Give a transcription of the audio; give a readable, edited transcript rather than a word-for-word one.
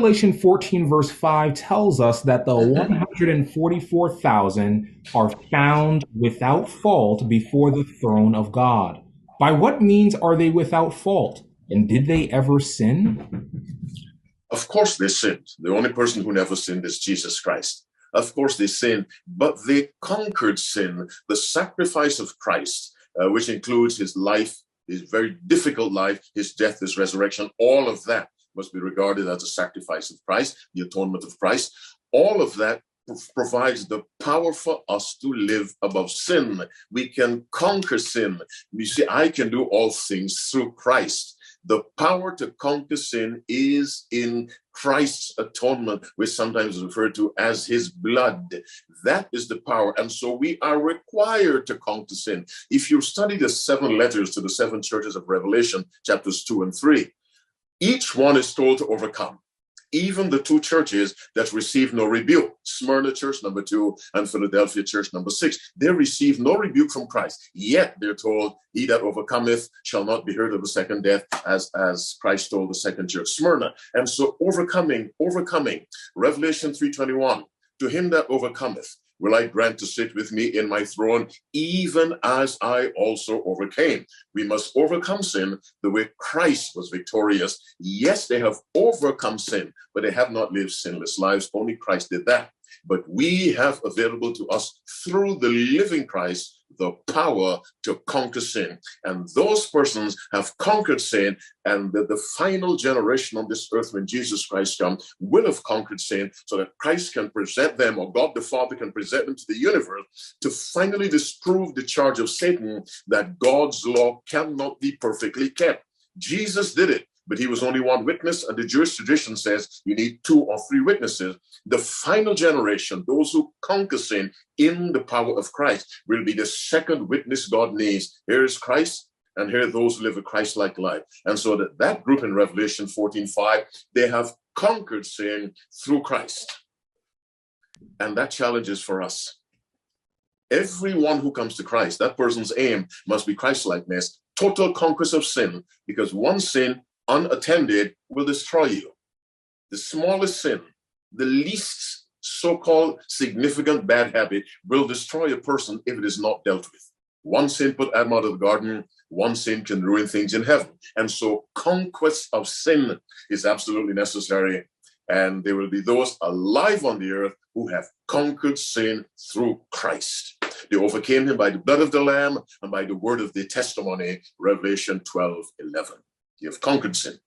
Revelation 14 verse 5 tells us that the 144,000 are found without fault before the throne of God. By what means are they without fault? And did they ever sin? Of course they sinned. The only person who never sinned is Jesus Christ. Of course they sinned, but they conquered sin. The sacrifice of Christ, which includes his life, his very difficult life, his death, his resurrection, all of that must be regarded as a sacrifice of Christ, the atonement of Christ. All of that provides the power for us to live above sin. We can conquer sin. You see, I can do all things through Christ. The power to conquer sin is in Christ's atonement, which sometimes is referred to as his blood. That is the power. And so we are required to conquer sin. If you study the 7 letters to the 7 churches of Revelation, chapters 2 and 3, each one is told to overcome. Even the 2 churches that receive no rebuke, Smyrna church number 2 and Philadelphia church number 6, they receive no rebuke from Christ. Yet they're told, he that overcometh shall not be hurt of the second death, as Christ told the 2nd church, Smyrna. And so overcoming, Revelation 3:21, to him that overcometh will I grant to sit with me in my throne, even as I also overcame. We must overcome sin the way Christ was victorious. Yes, they have overcome sin, but they have not lived sinless lives. Only Christ did that. But we have available to us through the living Christ the power to conquer sin. And those persons have conquered sin, and the final generation on this earth when Jesus Christ comes will have conquered sin, so that Christ can present them, or God the Father can present them to the universe to finally disprove the charge of Satan that God's law cannot be perfectly kept. Jesus did it, but he was only one witness, and the Jewish tradition says you need 2 or 3 witnesses. The final generation, those who conquer sin in the power of Christ, will be the second witness God needs. Here is Christ, and here are those who live a Christ-like life. And so that group in Revelation 14:5, they have conquered sin through Christ. And that challenge is for us. Everyone who comes to Christ, that person's aim must be Christ-likeness, total conquest of sin, because one sin unattended will destroy you. The smallest sin, the least so-called significant bad habit will destroy a person if it is not dealt with. One sin put Adam out of the garden, one sin can ruin things in heaven. And so conquest of sin is absolutely necessary. And there will be those alive on the earth who have conquered sin through Christ. They overcame him by the blood of the Lamb and by the word of their testimony, Revelation 12:11. You have conquered sin.